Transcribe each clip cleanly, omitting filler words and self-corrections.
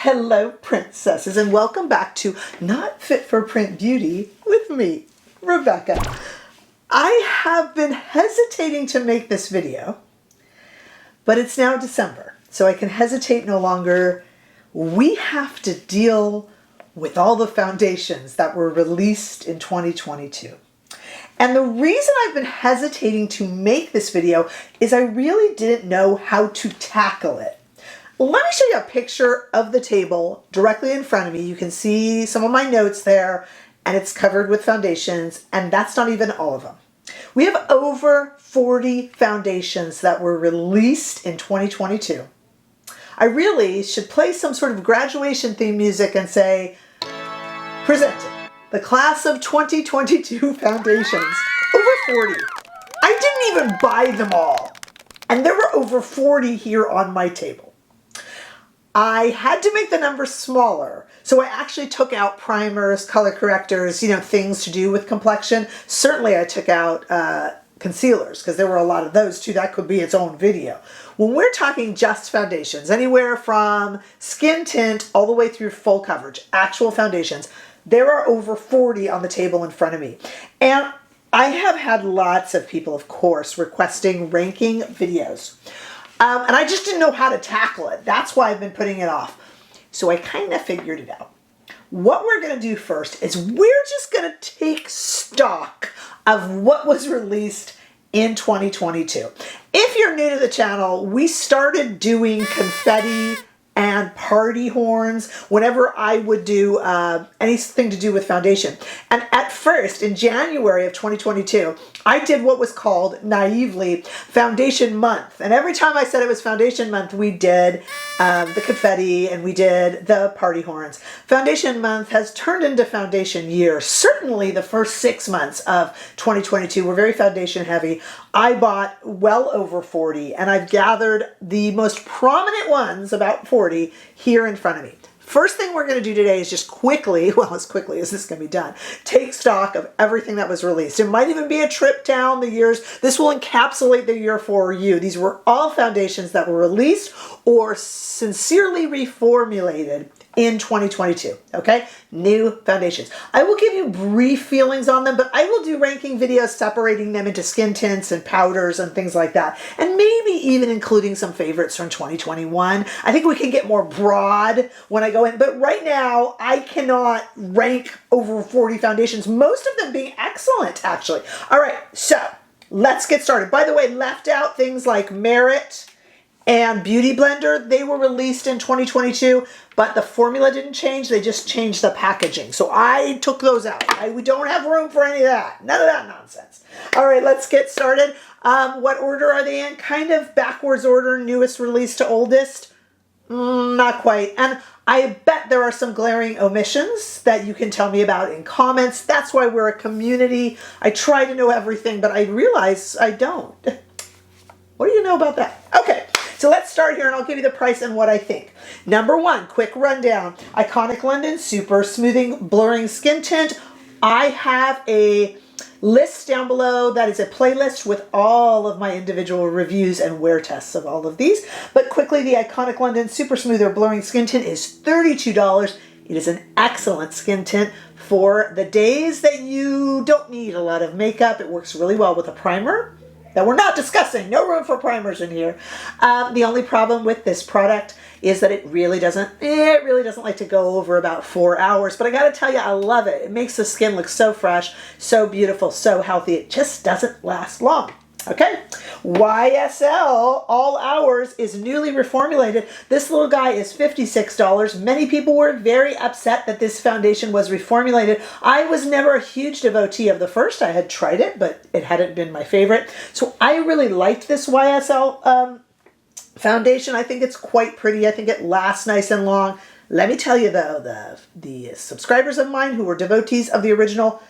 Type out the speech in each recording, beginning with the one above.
Hello, princesses, and welcome back to Not Fit for Print Beauty with me, Rebecca. I have been hesitating to make this video, but it's now December, so I can hesitate no longer. We have to deal with all the foundations that were released in 2022. And the reason I've been hesitating to make this video is I really didn't know how to tackle it. Let me show you a picture of the table directly in front of me. You can see some of my notes there, and it's covered with foundations, and that's not even all of them. We have over 40 foundations that were released in 2022. I really should play some sort of graduation theme music and say, presenting the class of 2022 foundations. Over 40. I didn't even buy them all. And there were over 40 here on my table. I had to make the numbers smaller, so I actually took out primers, color correctors, things to do with complexion. Certainly I took out concealers, because there were a lot of those too. That could be its own video. When we're talking just foundations, anywhere from skin tint all the way through full coverage, actual foundations, there are over 40 on the table in front of me. And I have had lots of people, of course, requesting ranking videos. And I just didn't know how to tackle it. That's why I've been putting it off. So I kind of figured it out. What we're going to do first is we're just going to take stock of what was released in 2022. If you're new to the channel, we started doing confetti and party horns whenever I would do anything to do with foundation. And at first, in January of 2022, I did what was called, naively, Foundation Month. And every time I said it was Foundation Month, we did the confetti and we did the party horns. Foundation Month has turned into Foundation Year. Certainly the first 6 months of 2022 were very foundation heavy. I bought well over 40, and I've gathered the most prominent ones, about 40, here in front of me. First thing we're going to do today is just quickly, well, as quickly as this can be done, take stock of everything that was released. It might even be a trip down the years. This will encapsulate the year for you. These were all foundations that were released or sincerely reformulated in 2022, okay? New foundations. I will give you brief feelings on them, but I will do ranking videos separating them into skin tints and powders and things like that, and maybe even including some favorites from 2021. I think we can get more broad when I go in, but right now I cannot rank over 40 foundations, most of them being excellent, actually. All right, so let's get started. By the way, left out things like Myricks and Beauty Blender. They were released in 2022, but the formula didn't change. They just changed the packaging. So I took those out. We don't have room for any of that. None of that nonsense. All right, let's get started. What order are they in? Kind of backwards order, newest release to oldest. Not quite. And I bet there are some glaring omissions that you can tell me about in comments. That's why we're a community. I try to know everything, but I realize I don't. What do you know about that? Okay. So let's start here and I'll give you the price and what I think. Number one, quick rundown. Iconic London Super Smoothing Blurring Skin Tint. I have a list down below that is a playlist with all of my individual reviews and wear tests of all of these. But quickly, the Iconic London Super Smoother Blurring Skin Tint is $32. It is an excellent skin tint for the days that you don't need a lot of makeup. It works really well with a primer that we're not discussing. No room for primers in here. The only problem with this product is that it really doesn't like to go over about 4 hours. But I gotta tell you, I love it. It makes the skin look so fresh, so beautiful, so healthy. It just doesn't last long. Okay, YSL All Hours is newly reformulated. This little guy is $56. Many people were very upset that this foundation was reformulated. I was never a huge devotee of the first. I had tried it, but it hadn't been my favorite. So I really liked this YSL foundation. I think it's quite pretty. I think it lasts nice and long. Let me tell you though, the subscribers of mine who were devotees of the original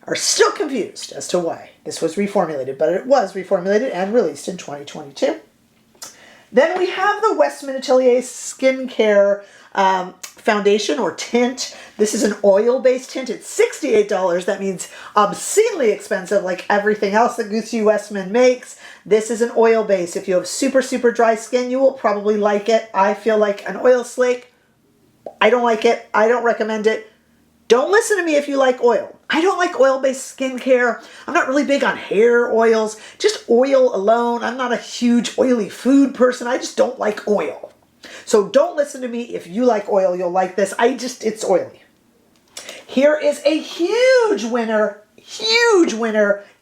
are still confused as to why this was reformulated, but it was reformulated and released in 2022. Then we have the Westman Atelier Skincare foundation or tint. This is an oil-based tint. It's $68. That means obscenely expensive, like everything else that Gucci Westman makes. This is an oil base. If you have super, super dry skin, you will probably like it. I feel like an oil slick. I don't like it. I don't recommend it. Don't listen to me if you like oil. I don't like oil-based skincare. I'm not really big on hair oils, just oil alone. I'm not a huge oily food person. I just don't like oil. So don't listen to me. If you like oil, you'll like this. It's oily. Here is a huge winner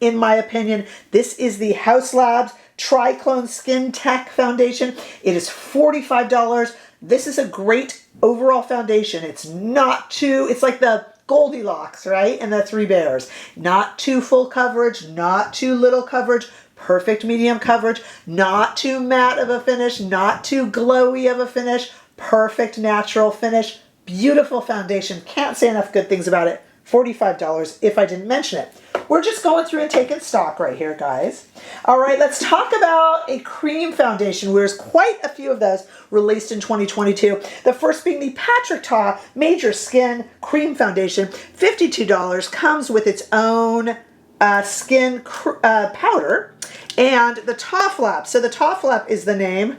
in my opinion. This is the Haus Labs Triclone Skin Tech Foundation. It is $45. This is a great overall foundation. It's like the Goldilocks, right? And the Three Bears. Not too full coverage, not too little coverage, perfect medium coverage, not too matte of a finish, not too glowy of a finish, perfect natural finish. Beautiful foundation. Can't say enough good things about it. $45 if I didn't mention it. We're just going through and taking stock right here, guys. All right, let's talk about a cream foundation. There's quite a few of those released in 2022. The first being the Patrick Ta Major Skin Cream Foundation. $52. Comes with its own skin powder and the Ta Flap. So the Ta Flap is the name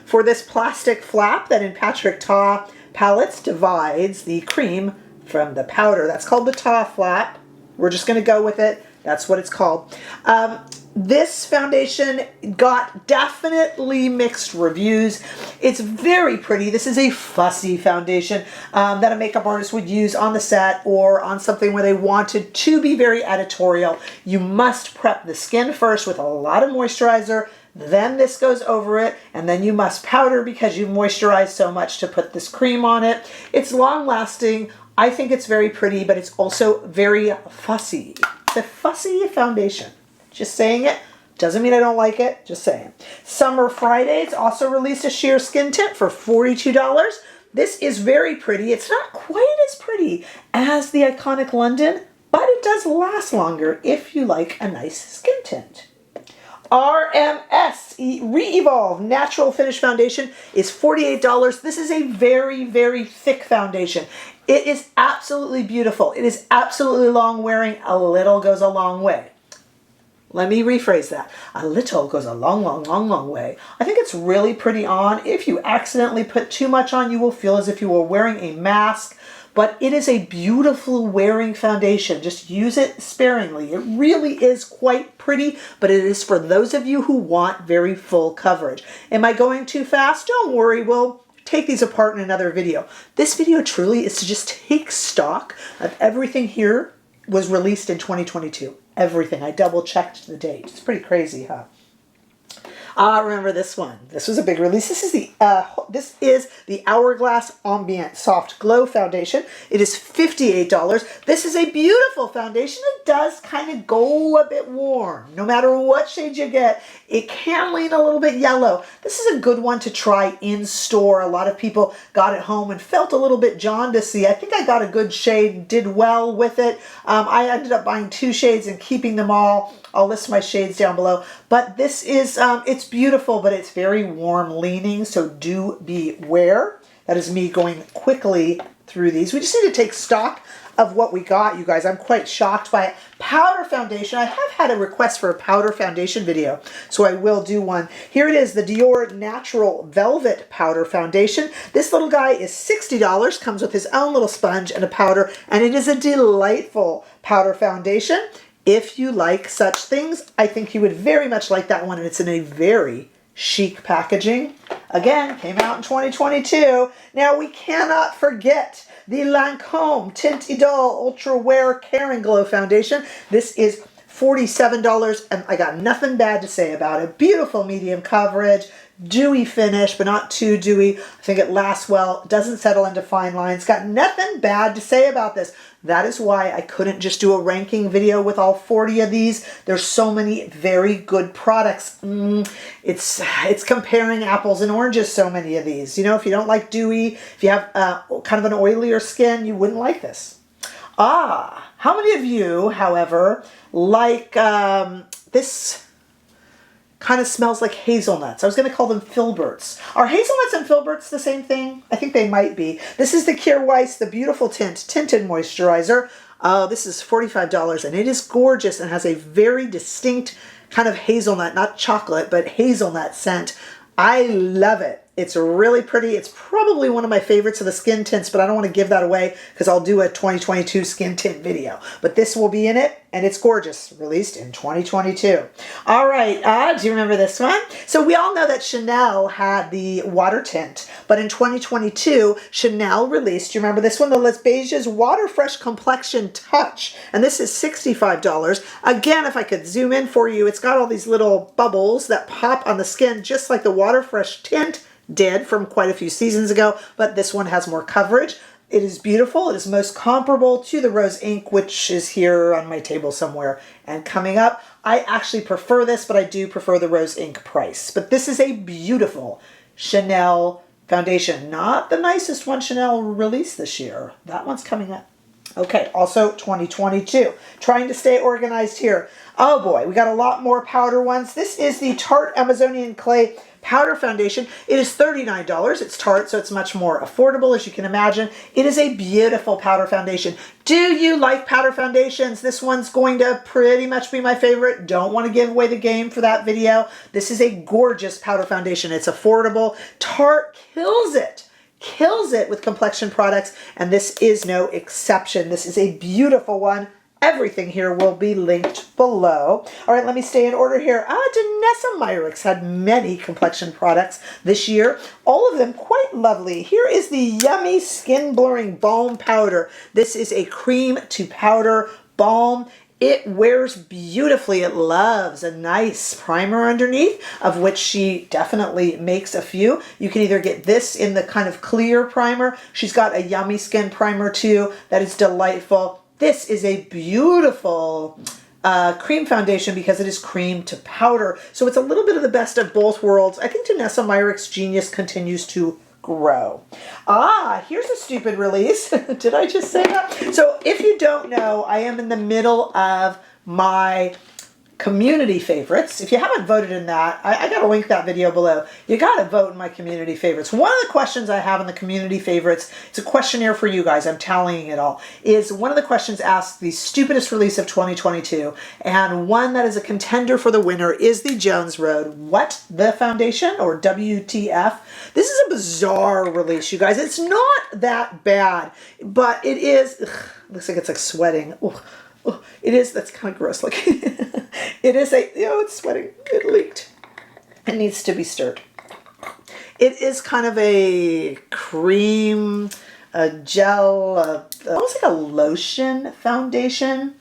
for this plastic flap that in Patrick Ta palettes divides the cream from the powder. That's called the Ta Flap. We're just going to go with it. That's what it's called. This foundation got definitely mixed reviews. It's very pretty. This is a fussy foundation that a makeup artist would use on the set or on something where they wanted to be very editorial. You must prep the skin first with a lot of moisturizer. Then this goes over it, and then you must powder because you moisturize so much to put this cream on it. It's long lasting. I think it's very pretty, but it's also very fussy. It's a fussy foundation. Just saying it. Doesn't mean I don't like it. Just saying. Summer Fridays also released a sheer skin tint for $42. This is very pretty. It's not quite as pretty as the iconic London, but it does last longer if you like a nice skin tint. RMS Re-Evolve Natural Finish Foundation is $48. This is a very, very thick foundation. It is absolutely beautiful. It is absolutely long wearing. A little goes a long way. Let me rephrase that. A little goes a long, long, long, long way. I think it's really pretty on. If you accidentally put too much on, you will feel as if you were wearing a mask. But it is a beautiful wearing foundation. Just use it sparingly. It really is quite pretty, but it is for those of you who want very full coverage. Am I going too fast? Don't worry, we'll take these apart in another video. This video truly is to just take stock of everything here was released in 2022. Everything. I double checked the date. It's pretty crazy, huh? Remember this one. This was a big release. This is the Hourglass Ambient Soft Glow Foundation. It is $58. This is a beautiful foundation. It does kind of go a bit warm. No matter what shade you get, it can lean a little bit yellow. This is a good one to try in store. A lot of people got it home and felt a little bit jaundicey. I think I got a good shade and did well with it. I ended up buying 2 shades and keeping them all. I'll list my shades down below. But this is, it's beautiful, but it's very warm leaning, so do beware. That is me going quickly through these. We just need to take stock of what we got, you guys. I'm quite shocked by it. Powder foundation. I have had a request for a powder foundation video, so I will do one. Here it is, the Dior Natural Velvet Powder Foundation. This little guy is $60, comes with his own little sponge and a powder, and it is a delightful powder foundation. If you like such things, I think you would very much like that one, and it's in a very chic packaging. Again, came out in 2022. Now, we cannot forget the Lancome Tint Idole Ultra Wear Care and Glow Foundation. This is $47, and I got nothing bad to say about it. Beautiful medium coverage, dewy finish, but not too dewy. I think it lasts well, doesn't settle into fine lines. Got nothing bad to say about this. That is why I couldn't just do a ranking video with all 40 of these. There's so many very good products. It's comparing apples and oranges, so many of these. You know, if you don't like dewy, if you have kind of an oilier skin, you wouldn't like this. How many of you, however, like this kind of smells like hazelnuts? I was going to call them filberts. Are hazelnuts and filberts the same thing? I think they might be. This is the Kjaer Weis, the Beautiful Tint Tinted Moisturizer. This is $45, and it is gorgeous and has a very distinct kind of hazelnut, not chocolate, but hazelnut scent. I love it. It's really pretty. It's probably one of my favorites of the skin tints, but I don't want to give that away because I'll do a 2022 skin tint video. But this will be in it, and it's gorgeous. Released in 2022. All right, do you remember this one? So we all know that Chanel had the water tint, but in 2022, Chanel released, do you remember this one? The Les Beiges Water Fresh Complexion Touch. And this is $65. Again, if I could zoom in for you, it's got all these little bubbles that pop on the skin, just like the Water Fresh tint did from quite a few seasons ago, but this one has more coverage. It is beautiful. It is most comparable to the Rose Ink, which is here on my table somewhere and coming up. I actually prefer this, but I do prefer the Rose Ink price. But this is a beautiful Chanel foundation. Not the nicest one Chanel released this year. That one's coming up. Okay, also 2022. Trying to stay organized here. Oh boy, we got a lot more powder ones. This is the Tarte Amazonian Clay Powder Foundation. It is $39. It's Tarte, so it's much more affordable, as you can imagine. It is a beautiful powder foundation. Do you like powder foundations? This one's going to pretty much be my favorite. Don't want to give away the game for that video. This is a gorgeous powder foundation. It's affordable. Tarte kills it. Kills it with complexion products, and this is no exception. This is a beautiful one. Everything here will be linked below. All right, let me stay in order here. Danessa Myricks had many complexion products this year. All of them quite lovely. Here is the Yummy Skin Blurring Balm Powder. This is a cream to powder balm. It wears beautifully. It loves a nice primer underneath, of which she definitely makes a few. You can either get this in the kind of clear primer. She's got a Yummy Skin primer too that is delightful. This is a beautiful cream foundation because it is cream to powder. So it's a little bit of the best of both worlds. I think Danessa Myricks' genius continues to grow. Here's a stupid release. Did I just say that? So if you don't know, I am in the middle of my community favorites. If you haven't voted in that, I got to link that video below. You got to vote in my community favorites. One of the questions I have in the community favorites, it's a questionnaire for you guys, I'm tallying it all, is one of the questions asks the stupidest release of 2022, and one that is a contender for the winner is the Jones Road What the Foundation, or WTF. This is a bizarre release, you guys. It's not that bad, but it is, looks like it's like sweating. It is, that's kind of gross looking. It is it's sweating. It leaked. It needs to be stirred. It is kind of a cream, a gel, almost like a lotion foundation.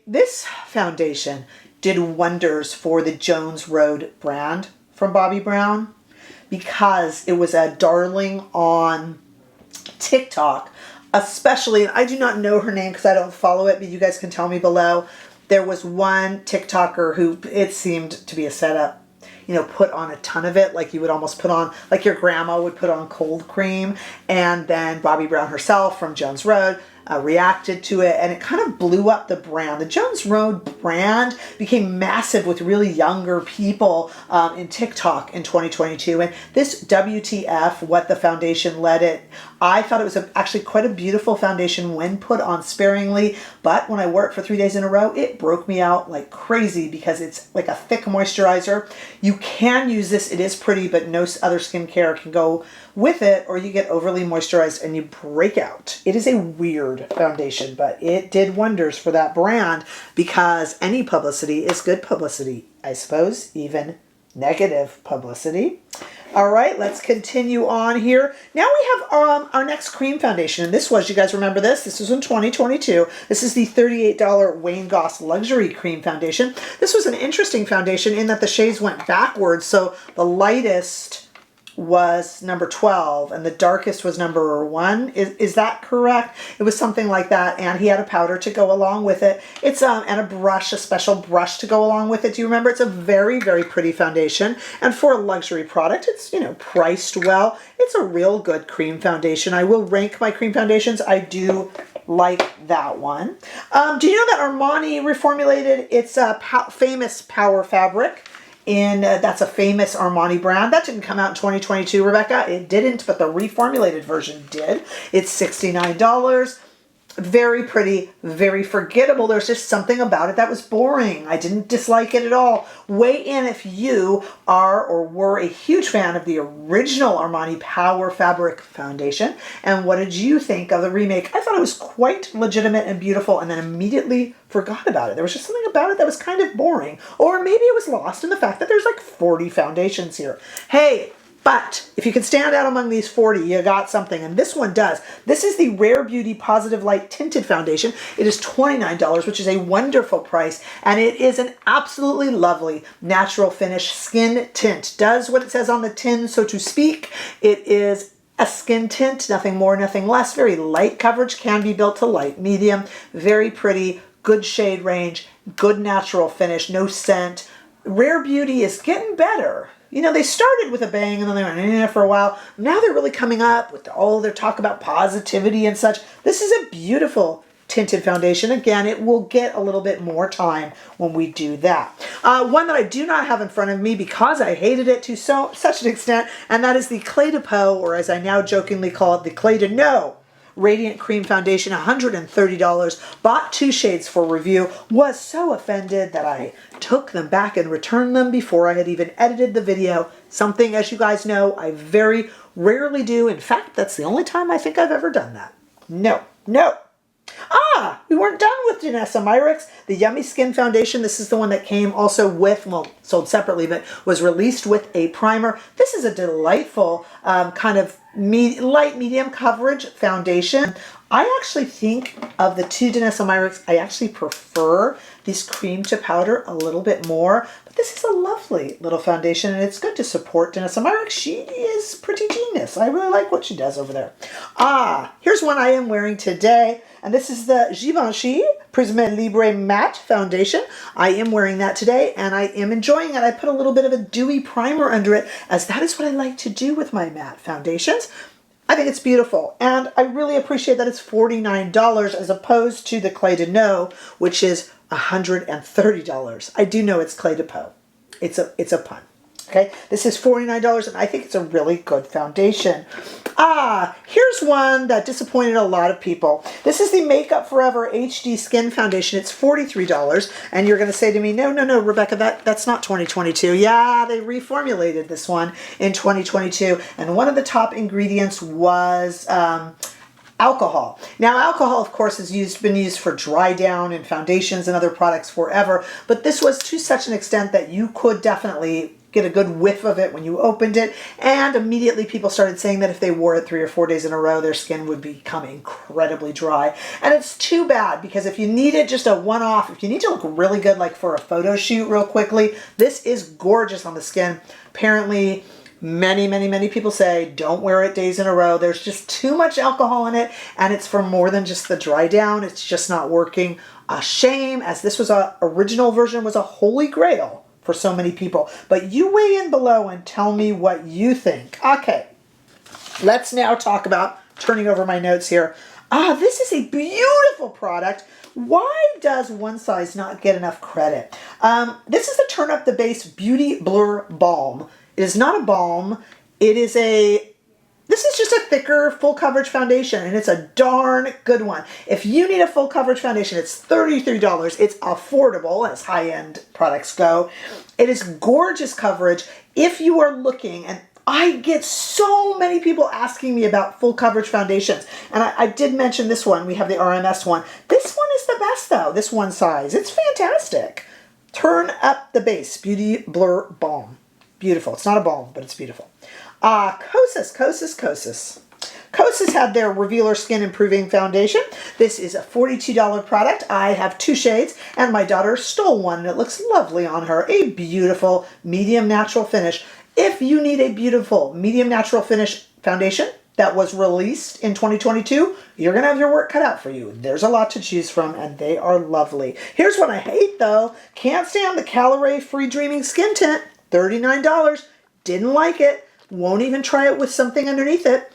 This foundation did wonders for the Jones Road brand from Bobbi Brown because it was a darling on TikTok. Especially, I do not know her name because I don't follow it, but you guys can tell me below. There was one TikToker who it seemed to be a setup, put on a ton of it, like you would almost put on, like your grandma would put on cold cream. And then Bobbi Brown herself from Jones Road reacted to it, and it kind of blew up the brand. The Jones Road brand became massive with really younger people in TikTok in 2022. And this WTF, What the Foundation led it, I thought it was actually quite a beautiful foundation when put on sparingly, but when I wore it for 3 days in a row, it broke me out like crazy because it's like a thick moisturizer. You can use this, it is pretty, but no other skincare can go with it, or you get overly moisturized and you break out. It is a weird foundation, but it did wonders for that brand because any publicity is good publicity. I suppose even negative publicity. All right, let's continue on here. Now we have our next cream foundation, and this was, you guys remember this? This was in 2022. This is the $38 Wayne Goss Luxury Cream Foundation. This was an interesting foundation in that the shades went backwards, so the lightest was number 12 and the darkest was number 1. Is that correct? It was something like that, and he had a powder to go along with it. It's and a brush, a special brush to go along with it. Do you remember? It's a very, very pretty foundation, and for a luxury product, it's priced well. It's a real good cream foundation. I will rank my cream foundations. I do like that one. Do you know that Armani reformulated its famous Power fabric? That's a famous Armani brand. That didn't come out in 2022, Rebecca. It didn't, but the reformulated version did. It's $69. Very pretty, very forgettable. There's just something about it that was boring. I didn't dislike it at all. Weigh in if you are or were a huge fan of the original Armani Power Fabric Foundation, and what did you think of the remake? I thought it was quite legitimate and beautiful, and then immediately forgot about it. There was just something about it that was kind of boring, or maybe it was lost in the fact that there's like 40 foundations here. Hey, but if you can stand out among these 40, you got something, and this one does. This is the Rare Beauty Positive Light Tinted Foundation. It is $29, which is a wonderful price, and it is an absolutely lovely natural finish skin tint. Does what it says on the tin, so to speak. It is a skin tint, nothing more, nothing less. Very light coverage, can be built to light, medium, very pretty, good shade range, good natural finish, no scent. Rare Beauty is getting better. You know, they started with a bang and then they went in there for a while. Now they're really coming up with all their talk about positivity and such. This is a beautiful tinted foundation. Again, it will get a little bit more time when we do that. One that I do not have in front of me because I hated it to such an extent, and that is the Clé de Peau, or as I now jokingly call it, the Clé de No Radiant Cream Foundation, $130. Bought 2 shades for review. Was so offended that I took them back and returned them before I had even edited the video. Something, as you guys know, I very rarely do. In fact, that's the only time I think I've ever done that. No. We weren't done with Danessa Myricks, the Yummy Skin Foundation. This is the one that came also with, well, sold separately, but was released with a primer. This is a delightful kind of light medium coverage foundation. I actually think of the 2 Danessa Myricks, I actually prefer this cream to powder a little bit more, but this is a lovely little foundation, and it's good to support Danessa Myricks. She is pretty genius. I really like what she does over there. Here's one I am wearing today, and this is the Givenchy Prisme Libre Matte Foundation. I am wearing that today, and I am enjoying it. I put a little bit of a dewy primer under it, as that is what I like to do with my matte foundations. I think it's beautiful, and I really appreciate that it's $49 as opposed to the Clé de No, which is $130. I do know it's Clé de Peau. It's a pun. Okay, this is $49, and I think it's a really good foundation. Here's one that disappointed a lot of people. This is the Makeup Forever HD Skin Foundation. It's $43, and you're going to say to me, no, Rebecca, that's not 2022. Yeah, they reformulated this one in 2022, and one of the top ingredients was alcohol. Now, alcohol, of course, has been used for dry down in foundations and other products forever, but this was to such an extent that you could definitely get a good whiff of it when you opened it, and immediately people started saying that if they wore it 3 or 4 days in a row, their skin would become incredibly dry. And it's too bad, because if you needed just a one-off, if you need to look really good, like for a photo shoot real quickly, this is gorgeous on the skin. Apparently, many people say don't wear it days in a row. There's just too much alcohol in it, and it's for more than just the dry down. It's just not working. A shame, as this was original version was a holy grail for so many people. But you weigh in below and tell me what you think. Okay, let's now talk about, turning over my notes here. This is a beautiful product. Why does one size not get enough credit? This is the Turn Up the Base Beauty Blur Balm. It is not a balm. This is just a thicker full coverage foundation, and it's a darn good one. If you need a full coverage foundation, it's $33. It's affordable as high-end products go. It is gorgeous coverage. If you are looking, and I get so many people asking me about full coverage foundations, and I did mention this one. We have the RMS one. This one is the best, though, this one size. It's fantastic. Turn Up the Base Beauty Blur Balm. Beautiful. It's not a balm, but it's beautiful. Kosas. Kosas had their Revealer Skin Improving Foundation. This is a $42 product. I have 2 shades, and my daughter stole one, and it looks lovely on her. A beautiful medium natural finish. If you need a beautiful medium natural finish foundation that was released in 2022, you're going to have your work cut out for you. There's a lot to choose from, and they are lovely. Here's what I hate, though. Can't stand the Caliray Free Dreaming Skin Tint. $39. Didn't like it. Won't even try it with something underneath it.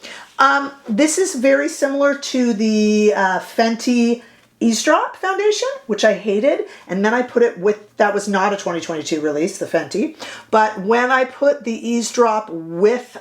This is very similar to the Fenty Eavesdrop foundation, which I hated. And then I put it with, that was not a 2022 release, the Fenty. But when I put the Eavesdrop with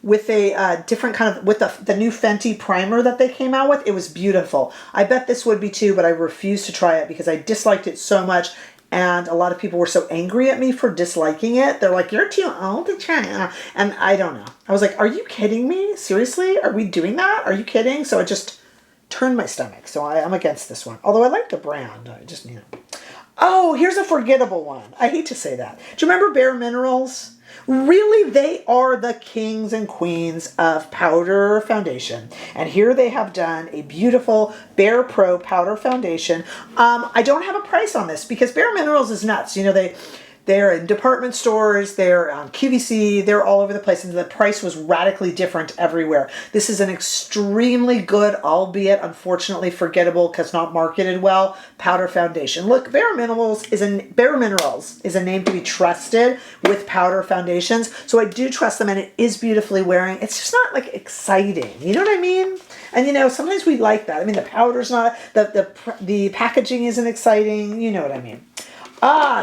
with a different kind of, with the new Fenty primer that they came out with. It was beautiful. I bet this would be too, but I refused to try it because I disliked it so much. And a lot of people were so angry at me for disliking it. They're like, you're too old to try it. And I don't know. I was like, are you kidding me? Seriously? Are we doing that? Are you kidding? So it just turned my stomach. So I'm against this one. Although I like the brand. I just, you know. Oh, here's a forgettable one. I hate to say that. Do you remember Bare Minerals? Really, they are the kings and queens of powder foundation. And here they have done a beautiful Bare Pro powder foundation. I don't have a price on this because Bare Minerals is nuts. You know, they're in department stores, they're on QVC, they're all over the place, and the price was radically different everywhere. This is an extremely good, albeit unfortunately forgettable because not marketed well, powder foundation. Look, Bare Minerals is a name to be trusted with powder foundations, so I do trust them, and it is beautifully wearing. It's just not like exciting, you know what I mean? And you know, sometimes we like that. I mean, the powder's not, the packaging isn't exciting, you know what I mean?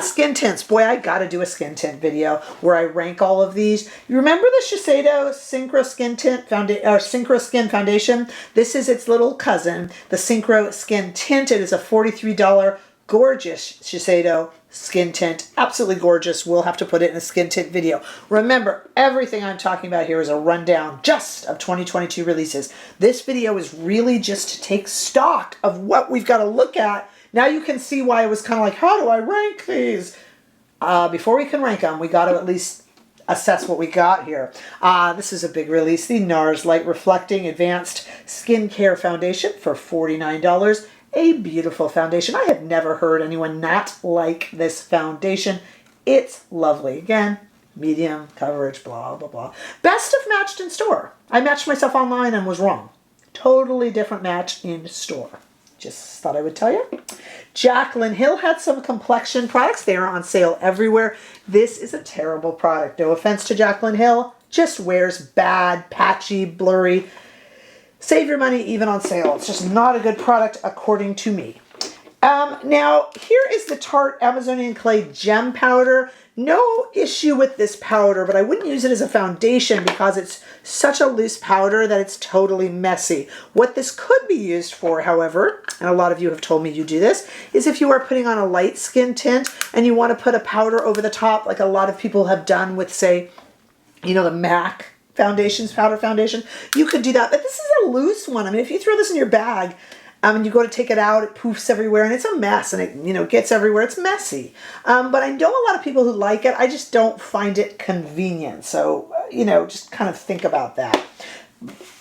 Skin tints. Boy, I gotta do a skin tint video where I rank all of these. You remember the Shiseido Synchro Skin Tint Synchro Skin Foundation? This is its little cousin, the Synchro Skin Tint. It is a $43 gorgeous Shiseido skin tint. Absolutely gorgeous. We'll have to put it in a skin tint video. Remember, everything I'm talking about here is a rundown just of 2022 releases. This video is really just to take stock of what we've got to look at. Now you can see why I was kind of like, how do I rank these? Before we can rank them, we got to at least assess what we got here. This is a big release. The Nars Light Reflecting Advanced Skincare Foundation for $49. A beautiful foundation. I have never heard anyone not like this foundation. It's lovely. Again, medium coverage, blah, blah, blah. Best of matched in store. I matched myself online and was wrong. Totally different match in store. Just thought I would tell you. Jacklyn Hill had some complexion products. They are on sale everywhere. This is a terrible product. No offense to Jacklyn Hill. Just wears bad, patchy, blurry. Save your money even on sale. It's just not a good product according to me. Now, here is the Tarte Amazonian Clay Gem Powder. No issue with this powder, but I wouldn't use it as a foundation because it's such a loose powder that it's totally messy. What this could be used for, however, and a lot of you have told me you do this, is if you are putting on a light skin tint and you want to put a powder over the top, like a lot of people have done with, say, you know, the MAC foundations, powder foundation, you could do that. But this is a loose one. I mean, if you throw this in your bag, and you go to take it out, it poofs everywhere, and it's a mess, and it, you know, gets everywhere. It's messy. But I know a lot of people who like it. I just don't find it convenient. So, you know, just kind of think about that.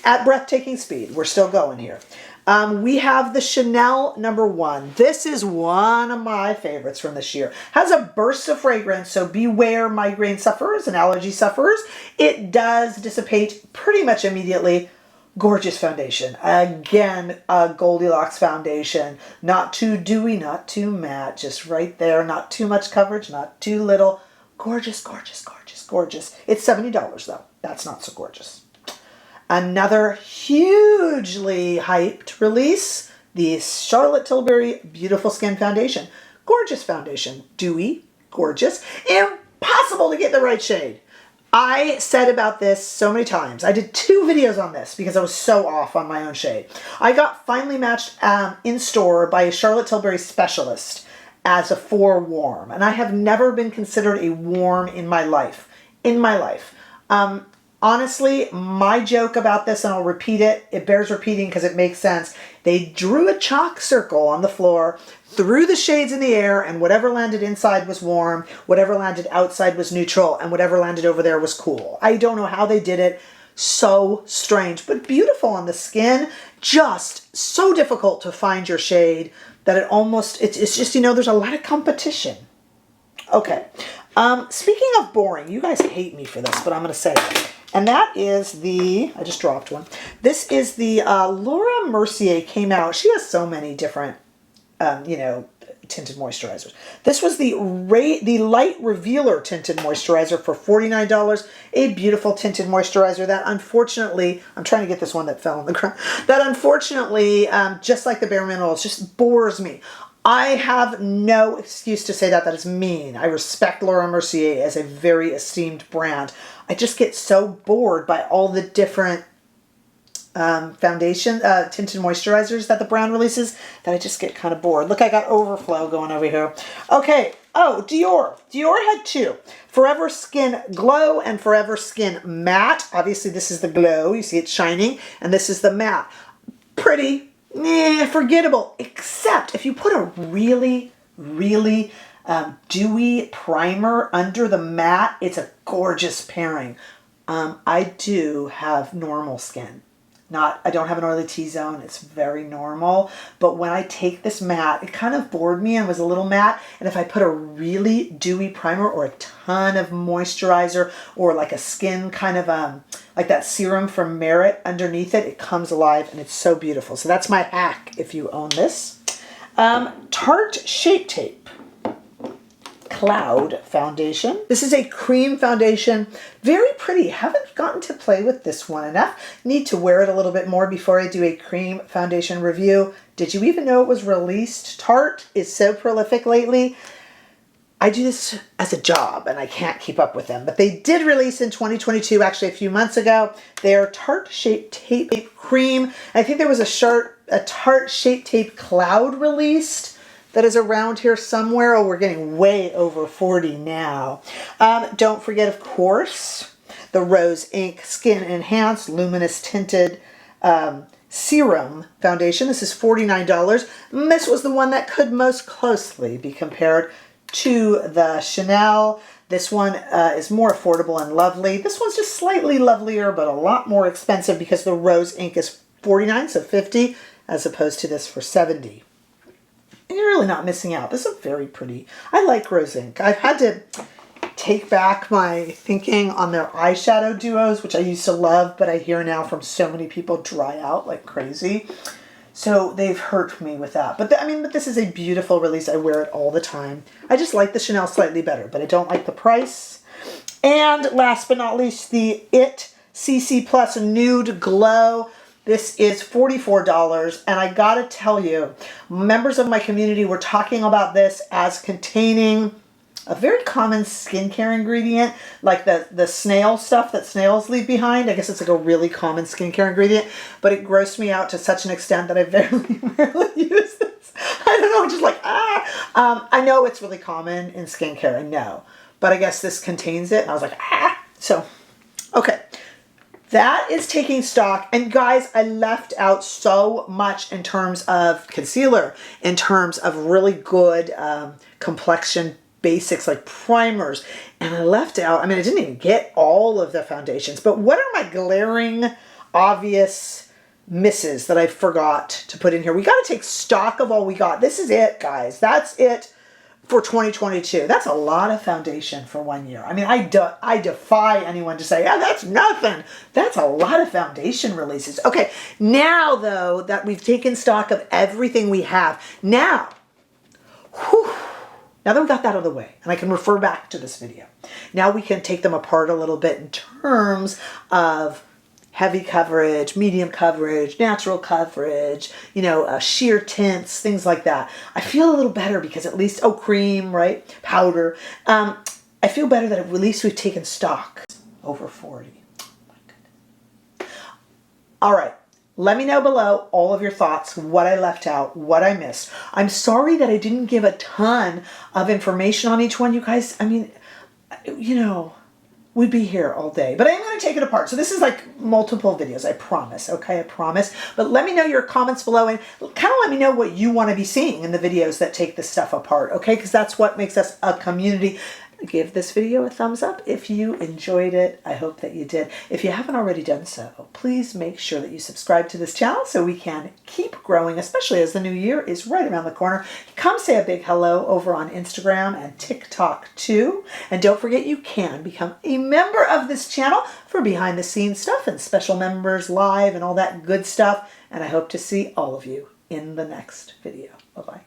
At breathtaking speed, we're still going here. We have the Chanel #1. This is one of my favorites from this year. Has a burst of fragrance, so beware migraine sufferers and allergy sufferers. It does dissipate pretty much immediately. Gorgeous foundation. Again, a Goldilocks foundation. Not too dewy, not too matte. Just right there. Not too much coverage, not too little. Gorgeous, gorgeous, gorgeous, gorgeous. It's $70 though. That's not so gorgeous. Another hugely hyped release. The Charlotte Tilbury Beautiful Skin Foundation. Gorgeous foundation. Dewy, gorgeous. Impossible to get the right shade. I said about this so many times. I did 2 videos on this because I was so off on my own shade. I got finally matched in store by a Charlotte Tilbury specialist as a 4 warm. And I have never been considered a warm in my life. Honestly, my joke about this, and I'll repeat it, it bears repeating because it makes sense. They drew a chalk circle on the floor, threw the shades in the air, and whatever landed inside was warm, whatever landed outside was neutral, and whatever landed over there was cool. I don't know how they did it. So strange, but beautiful on the skin. Just so difficult to find your shade that it's just, you know, there's a lot of competition. Okay. Speaking of boring, you guys hate me for this, but I'm going to say it. And that is the, I just dropped one. This is the Laura Mercier came out. She has so many different, you know, tinted moisturizers. This was the Light Revealer Tinted Moisturizer for $49. A beautiful tinted moisturizer that unfortunately, I'm trying to get this one that fell on the ground, that unfortunately, just like the Bare Minerals, just bores me. I have no excuse to say that. That is mean. I respect Laura Mercier as a very esteemed brand. I just get so bored by all the different foundation, tinted moisturizers that the brand releases that I just get kind of bored. Look, I got overflow going over here. Okay. Oh, Dior. Dior had two. Forever Skin Glow and Forever Skin Matte. Obviously, this is the glow. You see it's shining. And this is the matte. Pretty. Forgettable. Except if you put a really, really dewy primer under the matte, it's a gorgeous pairing. I do have normal skin. I don't have an oily T-zone. It's very normal. But when I take this matte, it kind of bored me and was a little matte. And if I put a really dewy primer or a ton of moisturizer or like a skin kind of, like that serum from Merit underneath it, it comes alive and it's so beautiful. So that's my hack if you own this. Tarte Shape Tape Cloud Foundation. This is a cream foundation. Very pretty. Haven't gotten to play with this one enough. Need to wear it a little bit more before I do a cream foundation review. Did you even know it was released? Tarte is so prolific lately. I do this as a job and I can't keep up with them. But they did release in 2022, actually a few months ago, their Tarte Shape Tape Cream. I think there was a Tarte Shape Tape Cloud released that is around here somewhere. Oh, we're getting way over 40 now. Don't forget, of course, the Rose Inc Skin Enhanced Luminous Tinted Serum Foundation. This is $49. And this was the one that could most closely be compared to the Chanel. This one is more affordable and lovely. This one's just slightly lovelier, but a lot more expensive because the Rose Inc is $49, so $50, as opposed to this for $70. And you're really not missing out. This is very pretty. I like Rose Inc. I've had to take back my thinking on their eyeshadow duos, which I used to love, but I hear now from so many people dry out like crazy. So they've hurt me with that. But but this is a beautiful release. I wear it all the time. I just like the Chanel slightly better, but I don't like the price. And last but not least, the IT CC Plus Nude Glow. This is $44, and I gotta tell you, members of my community were talking about this as containing a very common skincare ingredient, like the snail stuff that snails leave behind. I guess it's like a really common skincare ingredient, but it grossed me out to such an extent that I rarely use this. I don't know, just like, I know it's really common in skincare, I know, but I guess this contains it, and I was like, So, okay. That is taking stock. And guys, I left out so much in terms of concealer, in terms of really good complexion basics like primers. And I left out, I didn't even get all of the foundations, but what are my glaring, obvious misses that I forgot to put in here? We got to take stock of all we got. This is it, guys. That's it for 2022. That's a lot of foundation for 1 year. I defy anyone to say, yeah, that's nothing. That's a lot of foundation releases. Okay, now though that we've taken stock of everything we have, now that we got that out of the way, and I can refer back to this video, now we can take them apart a little bit in terms of heavy coverage, medium coverage, natural coverage, sheer tints, things like that. I feel a little better because at least, cream, right? Powder. I feel better that at least we've taken stock. Over 40. Oh my goodness. All right. Let me know below all of your thoughts, what I left out, what I missed. I'm sorry that I didn't give a ton of information on each one, you guys. We'd be here all day, but I'm going to take it apart. So this is like multiple videos, I promise, okay? I promise. But let me know your comments below and kind of let me know what you want to be seeing in the videos that take this stuff apart, okay? Because that's what makes us a community. Give this video a thumbs up if you enjoyed it. I hope that you did. If you haven't already done so, please make sure that you subscribe to this channel so we can keep growing, especially as the new year is right around the corner. Come say a big hello over on Instagram and TikTok too. And don't forget, you can become a member of this channel for behind the scenes stuff and special members live and all that good stuff. And I hope to see all of you in the next video. Bye-bye.